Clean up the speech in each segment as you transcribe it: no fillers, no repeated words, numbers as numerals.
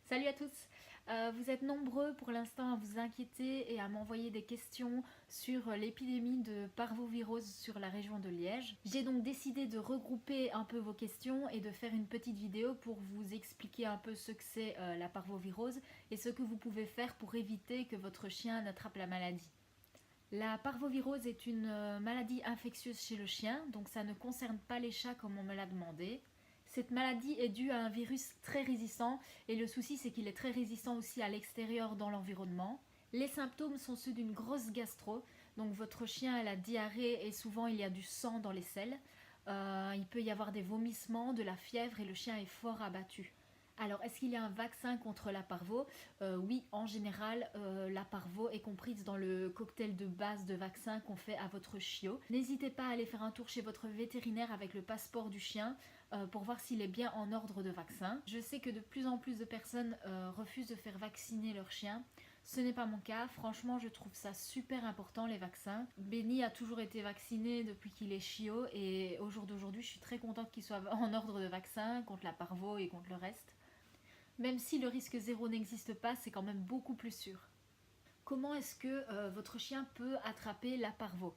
Salut à tous. Vous êtes nombreux pour l'instant à vous inquiéter et à m'envoyer des questions sur l'épidémie de parvovirose sur la région de Liège. J'ai donc décidé de regrouper un peu vos questions et de faire une petite vidéo pour vous expliquer un peu ce que c'est la parvovirose et ce que vous pouvez faire pour éviter que votre chien n'attrape la maladie. La parvovirose est une maladie infectieuse chez le chien, donc ça ne concerne pas les chats comme on me l'a demandé. Cette maladie est due à un virus très résistant et le souci c'est qu'il est très résistant aussi à l'extérieur dans l'environnement. Les symptômes sont ceux d'une grosse gastro, donc votre chien a la diarrhée et souvent il y a du sang dans les selles. Il peut y avoir des vomissements, de la fièvre et le chien est fort abattu. Alors, est-ce qu'il y a un vaccin contre la parvo? Oui, en général, la parvo est comprise dans le cocktail de base de vaccins qu'on fait à votre chiot. N'hésitez pas à aller faire un tour chez votre vétérinaire avec le passeport du chien pour voir s'il est bien en ordre de vaccin. Je sais que de plus en plus de personnes refusent de faire vacciner leur chien. Ce n'est pas mon cas, franchement je trouve ça super important les vaccins. Benny a toujours été vacciné depuis qu'il est chiot et au jour d'aujourd'hui je suis très contente qu'il soit en ordre de vaccin contre la parvo et contre le reste. Même si le risque zéro n'existe pas, c'est quand même beaucoup plus sûr. Comment est-ce que votre chien peut attraper la parvo?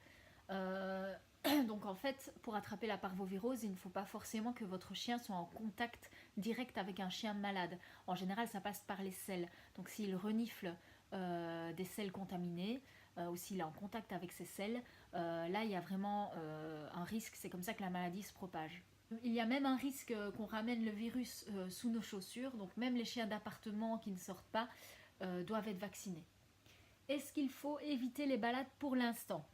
Donc en fait, pour attraper la parvovirose, il ne faut pas forcément que votre chien soit en contact direct avec un chien malade. En général, ça passe par les selles. Donc s'il renifle des selles contaminées, ou s'il est en contact avec ces selles, là il y a vraiment un risque, c'est comme ça que la maladie se propage. Il y a même un risque qu'on ramène le virus sous nos chaussures, donc même les chiens d'appartement qui ne sortent pas doivent être vaccinés. Est-ce qu'il faut éviter les balades pour l'instant?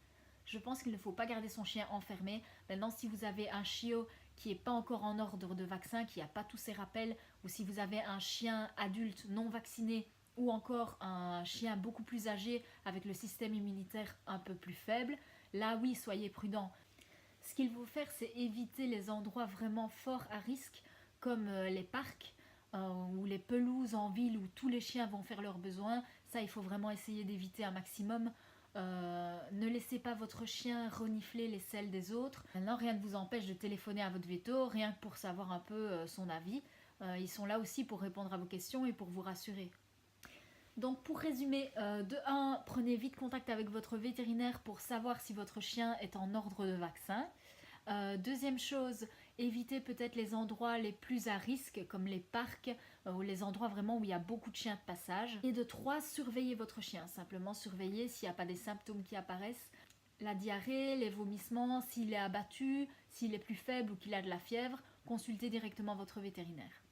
Je pense qu'il ne faut pas garder son chien enfermé. Maintenant, si vous avez un chiot qui n'est pas encore en ordre de vaccin, qui n'a pas tous ses rappels, ou si vous avez un chien adulte non vacciné, ou encore un chien beaucoup plus âgé avec le système immunitaire un peu plus faible, là oui, soyez prudent. Ce qu'il faut faire, c'est éviter les endroits vraiment forts à risque, comme les parcs ou les pelouses en ville où tous les chiens vont faire leurs besoins. Ça, il faut vraiment essayer d'éviter un maximum. Ne laissez pas votre chien renifler les selles des autres. Maintenant, rien ne vous empêche de téléphoner à votre veto, rien que pour savoir un peu son avis. Ils sont là aussi pour répondre à vos questions et pour vous rassurer. Donc pour résumer, de 1, prenez vite contact avec votre vétérinaire pour savoir si votre chien est en ordre de vaccin. Deuxième chose, évitez peut-être les endroits les plus à risque comme les parcs ou les endroits vraiment où il y a beaucoup de chiens de passage. Et de 3, surveillez votre chien, simplement surveillez s'il n'y a pas des symptômes qui apparaissent. La diarrhée, les vomissements, s'il est abattu, s'il est plus faible ou qu'il a de la fièvre, consultez directement votre vétérinaire.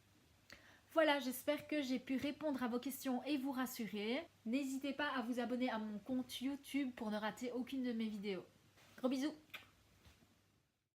Voilà, j'espère que j'ai pu répondre à vos questions et vous rassurer. N'hésitez pas à vous abonner à mon compte YouTube pour ne rater aucune de mes vidéos. Gros bisous!